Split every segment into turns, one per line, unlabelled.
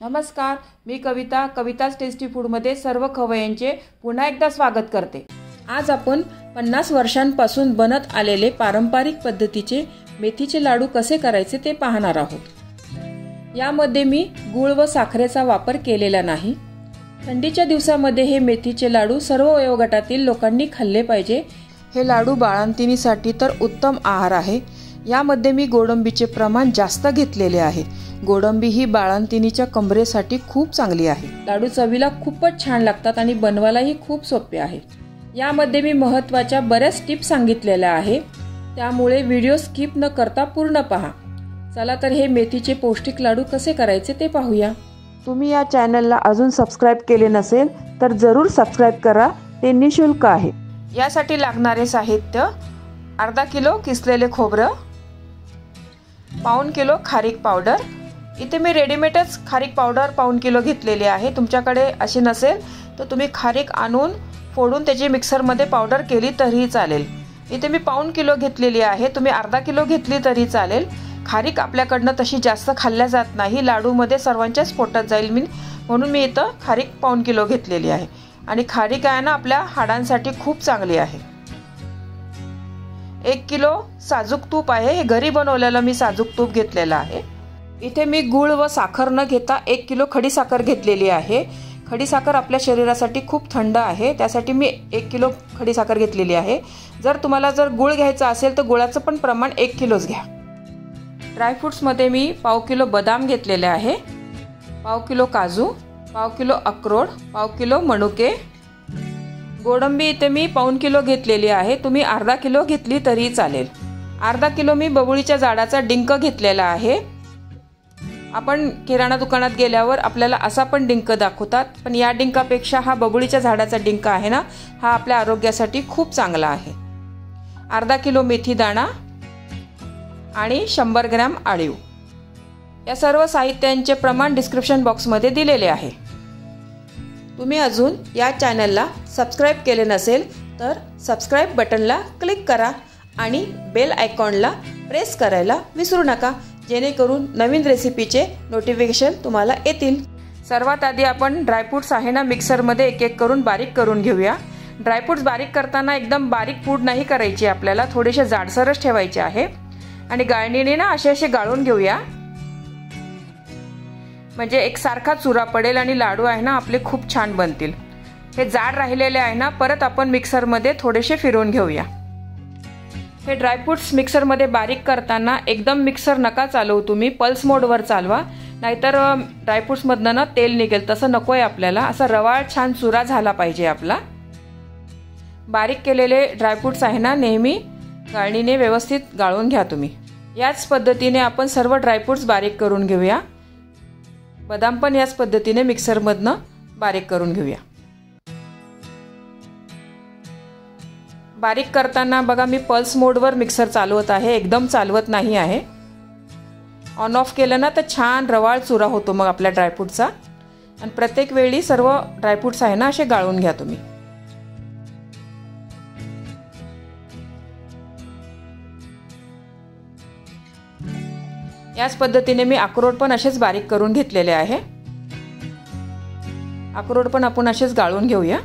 नमस्कार, मी कविता कविताज टेस्टी फूडमध्ये सर्व खवय्यांचे पुन्हा एकदा स्वागत करते। आज आपण 50 वर्षांपासून बनत आलेले पारंपरिक पद्धतीचे मेथीचे लाडू कसे करायचे ते पाहणार आहोत। यामध्ये मी गूळ व साखरेचा वापर केलेला नाही। थंडीच्या दिवसामध्ये हे मेथीचे लाडू सर्व वयोगटातील लोकांनी खाल्ले पाहिजे। हे लाडू बाळंतिणीसाठी तर उत्तम आहार आहे। यामध्ये मी गोडंबीचे प्रमाण जास्त घेतलेले आहे। गोडंबी ही बाळंतिणीच्या कंबरेसाठी खूप चांगली आहे। लाडू चवीला खूपच छान लागतात आणि बनवायलाही खूप सोपे आहे। यामध्ये मी महत्त्वाच्या बऱ्याच टिप्स सांगितलेल्या आहे, त्यामुळे व्हिडिओ स्किप न करता पूर्ण पहा। चला तर हे मेथीचे पौष्टिक लाडू कसे करायचे ते पाहूया। तुम्ही या चॅनलला अजून सबस्क्राइब केले नसेल तर जरूर सबस्क्राइब करा, ते निशुल्क आहे। यासाठी लागणारे साहित्य: अर्धा किलो किसलेले खोबरं, पाऊण किलो खारीक पावडर। इथे मी रेडीमेडच खारीक पावडर पाऊण किलो घेतलेली आहे। तुमच्याकडे अशी नसेल तर तुम्ही खारीक आणून फोडून त्याची मिक्सरमध्ये पावडर केली तरीही चालेल। इथे मी पाऊण किलो घेतलेली आहे, तुम्ही अर्धा किलो घेतली तरी चालेल। खारीक आपल्याकडनं तशी जास्त खाल्ल्या जात नाही, लाडूमध्ये सर्वांच्याच पोटात जाईल म्हणून मी इथं खारीक पाऊण किलो घेतलेली आहे। आणि खारीक आहे ना आपल्या हाडांसाठी खूप चांगली आहे। 1 किलो साजूक तूप आहे, हे घरी बनवलेलं मी साजूक तूप घेतलेलं आहे। इथे मी गूळ व साखर न घेता 1 किलो खडीसाखर घेतलेली आहे। खडीसाखर आपल्या शरीरासाठी खूप थंड आहे, त्यासाठी मी 1 किलो खडीसाखर घेतलेली आहे। जर तुम्हाला गूळ घ्यायचा असेल तर गुळाचं पण प्रमाण 1 किलोच घ्या। ड्रायफ्रुट्समध्ये मी पाव किलो बदाम घेतलेले आहे, पाव किलो काजू, पाव किलो अक्रोड, पाव किलो मनुके। गोडंबी इथे मी पाऊण किलो घेतलेली आहे, तुम्ही अर्धा किलो घेतली तरी चालेल। अर्धा किलो मी बबुळीच्या झाडाचा डिंक घेतलेला आहे। आपण किराणा दुकानात गेल्यावर आपल्याला असा पण डिंक दाखवतात, पण या डिंकापेक्षा हा बबुळीच्या झाडाचा डिंक आहे ना, हा आपल्या आरोग्यासाठी खूप चांगला आहे। अर्धा किलो मेथी दाणा आणि 100 ग्रॅम आळीव। या सर्व साहित्यांचे प्रमाण डिस्क्रिप्शन बॉक्समध्ये दिलेले आहे। तुम्ही अजून या चॅनलला सबस्क्राइब केले नसेल तर सबस्क्राइब बटनला क्लिक करा आणि बेल आयकॉनला प्रेस करायला विसरू नका, जेणेकरून नवीन रेसिपीचे नोटिफिकेशन तुम्हाला येतील। सर्वात आधी आपण ड्रायफ्रुट्स आहे ना मिक्सरमध्ये एक एक करून बारीक करून घेऊया। ड्रायफ्रुट्स बारीक करताना एकदम बारीक पूड नाही करायची, आपल्याला थोडेसे जाडसरच ठेवायचे आहे। आणि गाळणीने ना असे गाळून घेऊया, म्हणजे एकसारखा चुरा पडेल आणि लाडू आहे ना आपले खूप छान बनतील। हे जाड राहिलेले आहे ना, परत आपण मिक्सरमध्ये थोडेसे फिरवून घेऊया। हे ड्रायफ्रुट्स मिक्सरमध्ये बारीक करताना एकदम मिक्सर नका चालवू, तुम्ही पल्स मोडवर चालवा, नाहीतर ड्रायफ्रुट्समधनं ना तेल निघेल, तसं नको आहे आपल्याला। असा रवाळ छान चुरा झाला पाहिजे आपला। बारीक केलेले ड्रायफ्रुट्स आहे ना नेहमी गाळणीने व्यवस्थित गाळून घ्या तुम्ही। याच पद्धतीने आपण सर्व ड्रायफ्रुट्स बारीक करून घेऊया। बदाम पण याच पद्धतीने मिक्सरमधनं बारीक करून घेऊया। बारीक करताना बघा मी पल्स मोडवर मिक्सर चालवत आहे, एकदम चालवत नाही आहे। ऑन ऑफ केलं ना तर छान रवाळ चुरा होतो मग आपल्या ड्रायफ्रुटचा। आणि प्रत्येक वेळी सर्व ड्रायफ्रुट्स आहे ना असे गाळून घ्या तुम्ही। याच पद्धतीने मी अक्रोड पण असेच बारीक करून घेतलेले आहे। अक्रोड पण आपण असेच गाळून घेऊया।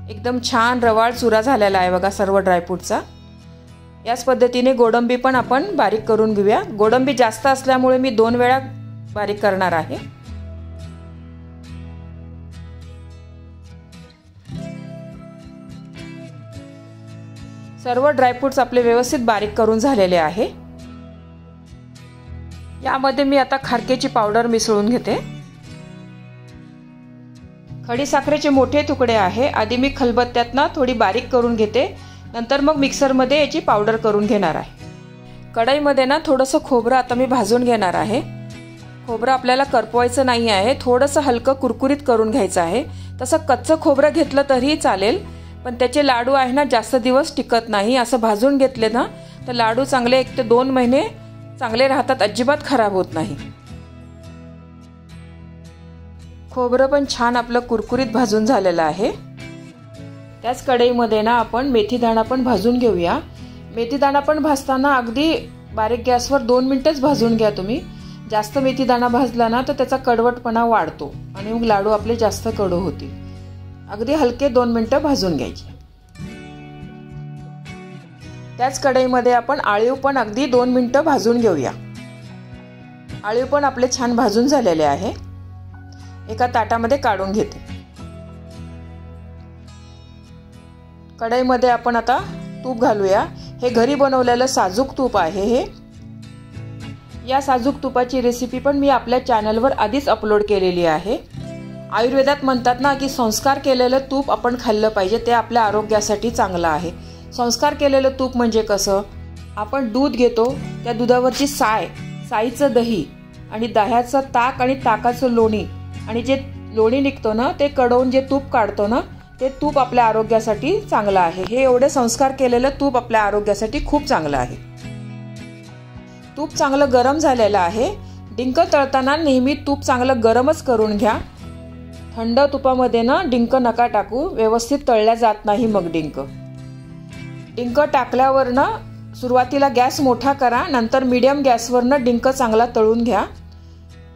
एकदम छान रवाळ चुरा झालेला आहे बघा सर्व ड्रायफ्रुटचा। याच पद्धतीने गोडंबी पण आपण बारीक करून घेऊया। गोडंबी जास्त असल्यामुळे मी 2 वेळा बारीक करणार आहे। सर्व ड्रायफ्रुट्स आपले व्यवस्थित बारीक करून झालेले आहे। यामध्ये मी आता खारकेची पावडर मिसळून घेते। खडीसाखरेचे मोठे तुकडे आहे, आधी मी खलबत्त्यातनं थोडी बारीक करून घेते, नंतर मग मिक्सरमध्ये याची पावडर करून घेणार आहे। कढईमध्ये ना थोडंसं खोबरं आता मी भाजून घेणार आहे। खोबरं आपल्याला करपवायचं नाही आहे, थोडंसं हलकं कुरकुरीत करून घ्यायचं आहे। तसं कच्चं खोबरं घेतलं तरीही चालेल, पण त्याचे लाडू आहे ना जास्त दिवस टिकत नाही। असं भाजून घेतले ना तर लाडू चांगले 1 ते 2 महिने चांगले राहतात, अजिबात खराब होत नाही। खोबरं पण छान आपलं कुरकुरीत भाजून झालेलं आहे। त्याच कढईमध्ये ना आपण मेथीदाणा पण भाजून घेऊया। मेथीदाणा पण भाजताना अगदी बारीक गॅसवर 2 मिनिटच भाजून घ्या तुम्ही। जास्त मेथीदाणा भाजला ना तर त्याचा कडवटपणा वाढतो आणि मग लाडू आपले जास्त कडू होतील। अगदी हलके 2 मिनिटं भाजून घ्यायचे। त्याच कढईमध्ये आपण आळीव पण अगदी 2 मिनिटं भाजून घेऊया। आळीव पण आपले छान भाजून झालेले आहे। एका ताटामध्ये काढून घेते। कढईमध्ये आपण आता तूप घालूया। हे घरी बनवलेलं साजूक तूप आहे हे। या साजूक तुपाची रेसिपी पण मी आपल्या चॅनलवर आधीच अपलोड केलेली आहे। आयुर्वेदात म्हणतात ना की संस्कार केलेलं तूप आपण खाल्लं पाहिजे, ते आपल्या आरोग्यासाठी चांगलं आहे। संस्कार केलेलं तूप म्हणजे कसं, आपण दूध घेतो, त्या दुधावरची साईचं दही आणि दह्याचं ताक आणि ताकाचं लोणी आणि जे लोणी निघतो ना ते कडवून जे तूप काढतो ना ते तूप आपल्या आरोग्यासाठी चांगलं आहे। हे एवढे संस्कार केलेलं तूप आपल्या आरोग्यासाठी खूप चांगलं आहे। तूप चांगलं गरम झालेलं आहे। डिंक तळताना नेहमी तूप चांगलं गरमच करून घ्या। थंड तुपामध्ये ना डिंक नका टाकू, व्यवस्थित तळल्या जात नाही मग डिंक। डिंक टाकल्यावर ना सुरुवातीला गॅस मोठा करा, नंतर मीडियम गॅसवर ना डिंक चांगला तळून घ्या।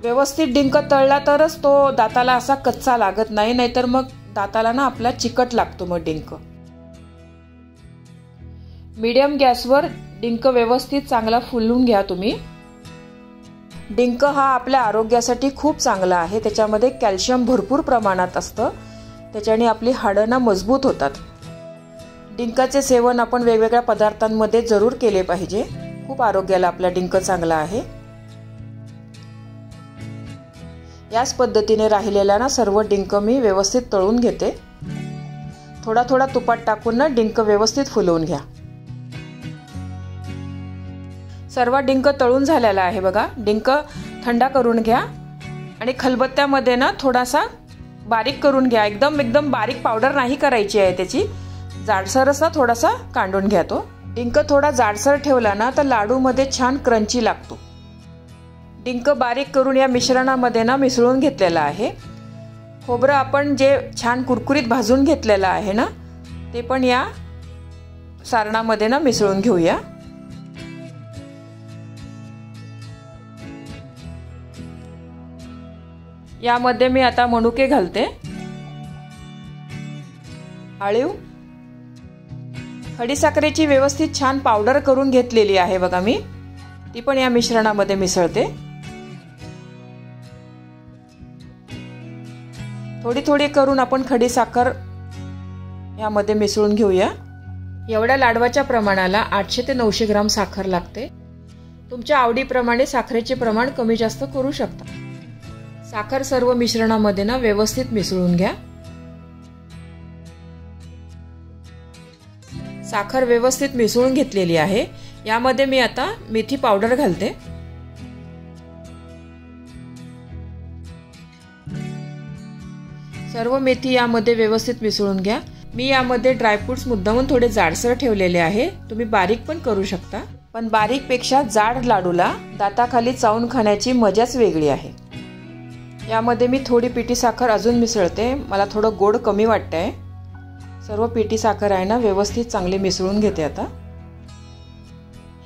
व्यवस्थित डिंक तळला तरच तो दाताला असा कच्चा लागत नाही, नाहीतर मग दाताला ना आपला चिकट लागतो मग डिंक। मीडियम गॅसवर डिंक व्यवस्थित चांगला फुलवून घ्या तुम्ही। डिंक हा आपल्या आरोग्यासाठी खूप चांगला आहे। त्याच्यामध्ये कॅल्शियम भरपूर प्रमाणात असतं, त्याच्याने आपली हाडं ना मजबूत होतात। डिंकाचे सेवन आपण वेगवेगळ्या पदार्थांमध्ये जरूर केले पाहिजे। खूप आरोग्याला आपला डिंक चांगला आहे। याच पद्धतीने राहिलेला ना सर्व डिंक मी व्यवस्थित तळून घेते। थोडा थोडा तुपात टाकून ना डिंक व्यवस्थित फुलवून घ्या। सर्व डिंक तळून झालेला आहे बघा। डिंक थंडा करून घ्या आणि खलबत्त्यामध्ये ना थोडासा बारीक करून घ्या। एकदम बारीक पावडर नाही करायची आहे त्याची, जाडसरच ना थोडासा कांडून घ्या तो। डिंक थोडा जाडसर ठेवला ना तर लाडू मध्ये छान क्रंची लागतो। डिंक बारीक करून या मिश्रणामध्ये ना मिसळून घेतलेला आहे। खोबरं आपण जे छान कुरकुरीत भाजून घेतलेलं आहे ना ते पण या सारणामध्ये ना मिसळून घेऊया। यामध्ये मी आता मनुके घालते, आळीव, खडीसाखरेची व्यवस्थित छान पावडर करून घेतलेली आहे बघा मी, ती पण या मिश्रणामध्ये मिसळते। थोडी थोडी करून आपण खडीसाखर यामध्ये मिसळून घेऊया। एवढ्या लाडवाच्या प्रमाणाला 800 ते 900 ग्राम साखर लागते। तुमच्या आवडीप्रमाणे साखरेचे प्रमाण कमी जास्त करू शकता। साखर सर्व मिश्रणामध्ये ना व्यवस्थित मिसळून घ्या। साखर व्यवस्थित मिसळून घेतलेली आहे। यामध्ये मी आता मेथी पावडर घालते। सर्व मेथी यामध्ये व्यवस्थित मिसळून घ्या। मी यामध्ये ड्रायफ्रुट्स मुद्दामून थोडे जाडसर ठेवलेले आहे, तुम्ही बारीक पण करू शकता, पण बारीक पेक्षा जाड लाडूला दाताखाली चावून खाण्याची मजाच वेगळी आहे। यामध्ये मी थोडी पिठी साखर अजून मिसळते, मला थोडं गोड कमी वाटतंय। सर्व पिठी साखर आहे ना व्यवस्थित चांगली मिसळून घेते आता।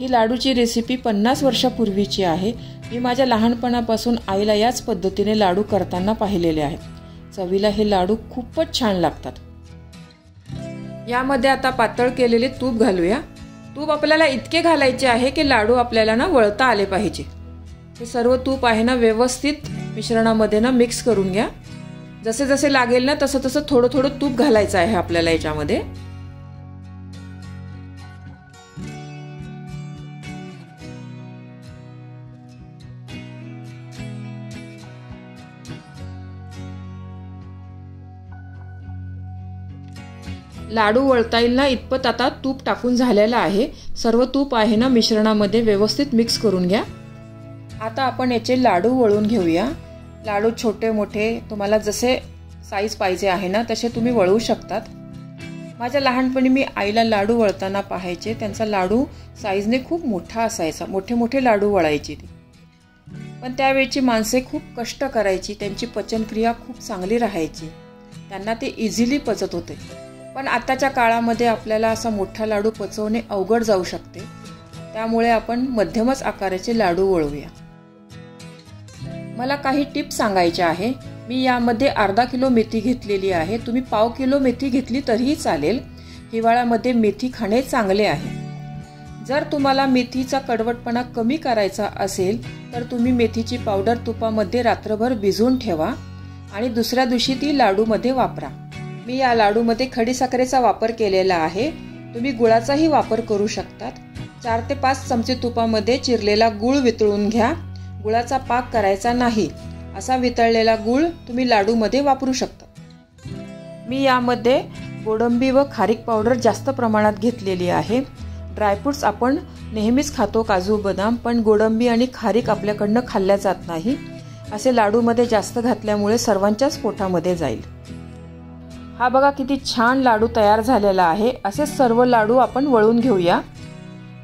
ही लाडूची रेसिपी 50 वर्षापूर्वीची आहे। मी माझ्या लहानपणापासून आईला याच पद्धतीने लाडू करताना पाहिलेले आहेत। चवीला हे लाडू खूपच छान लागतात। यामध्ये आता पातळ केलेले तूप घालूया। तूप आपल्याला इतके घालायचे आहे की लाडू आपल्याला ना वळता आले पाहिजे। हे सर्व तूप आहे ना व्यवस्थित मिश्रणामध्ये ना मिक्स करून घ्या। जसे जसे लागेल ना तसं तसं थोडं थोडं तूप घालायचं आहे आपल्याला याच्यामध्ये। लाडू वळता येईल ना इतपत आता तूप टाकून झालेला आहे। सर्व तूप आहे ना मिश्रणामध्ये व्यवस्थित मिक्स करून घ्या। आता आपण याचे लाडू वळून घेऊया। लाडू छोटे मोठे तुम्हाला जसे साईज पाहिजे आहे ना तसे तुम्ही वळवू शकतात। माझ्या लहानपणी मी आईला लाडू वळताना पाहायचे, त्यांचा लाडू साईजने खूप मोठा असायचा, मोठे मोठे लाडू वळायची ती। पण त्यावेळची माणसे खूप कष्ट करायची, त्यांची पचनक्रिया खूप चांगली राहायची, त्यांना ते इझिली पचत होते। पण आताच्या काळामध्ये आपल्याला असा मोठा लाडू पचवणे अवघड जाऊ शकते, त्यामुळे आपण मध्यमच आकाराचे लाडू वळवूया। मला काही टिप्स सांगायच्या आहे। मी यामध्ये अर्धा किलो मेथी घेतलेली आहे, तुम्ही पाव किलो मेथी घेतली तरीही चालेल। हिवाळ्यामध्ये मेथी खाणे चांगले आहे। जर तुम्हाला मेथीचा कडवटपणा कमी करायचा असेल तर तुम्ही मेथीची पावडर तुपामध्ये रात्रभर भिजवून ठेवा आणि दुसऱ्या दिवशी ती लाडूमध्ये वापरा। मी या लाडूमध्ये खडीसाखरेचा वापर केलेला आहे, तुम्ही गुळाचाही वापर करू शकतात। 4 ते 5 चमचे तुपामध्ये चिरलेला गूळ वितळून घ्या। गुळाचा पाक करायचा नाही, असा वितळलेला गूळ तुम्ही लाडूमध्ये वापरू शकता। मी यामध्ये गोडंबी व खारीक पावडर जास्त प्रमाणात घेतलेली आहे। ड्रायफ्रुट्स आपण नेहमीच खातो, काजू बदाम, पण गोडंबी आणि खारीक आपल्याकडनं खाल्ल्या जात नाही। असे लाडूमध्ये जास्त घातल्यामुळे सर्वांच्याच पोटामध्ये जाईल। हा बघा किती छान लाडू तयार झालेला आहे। असे सर्व लाडू आपण वळून घेऊया।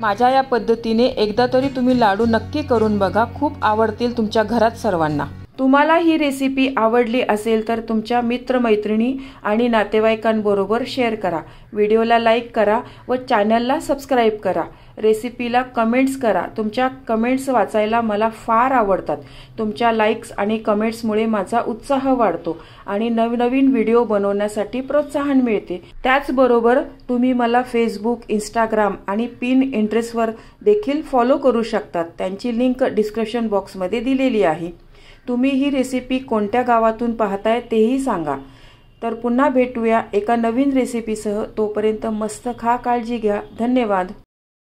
माझ्या या पद्धतीने एकदा तरी तुम्ही लाडू नक्की करून बघा, खूप आवडतील तुमच्या घरात सर्वांना। तुम्हाला ही रेसिपी आवडली असेल तर तुमच्या मित्रमैत्रिणी आणि नातेवाईकांबरोबर शेअर करा, व्हिडिओला लाईक करा व चॅनलला सबस्क्राईब करा। रेसिपीला कमेंट्स करा, तुमच्या कमेंट्स वाचायला मला फार आवडतात। तुमच्या लाईक्स आणि कमेंट्समुळे माझा उत्साह वाढतो आणि नवनवीन व्हिडिओ बनवण्यासाठी प्रोत्साहन मिळते। त्याचबरोबर तुम्ही मला फेसबुक, इंस्टाग्राम आणि पिंटरेस्टवर देखील फॉलो करू शकतात, त्यांची लिंक डिस्क्रिप्शन बॉक्समध्ये दिलेली आहे। तुम्ही ही रेसिपी कोणत्या गावातून पाहताय तेही सांगा। तर पुन्हा भेटूया एका नवीन रेसिपीसह, तोपर्यंत मस्त खा, काळजी घ्या, धन्यवाद।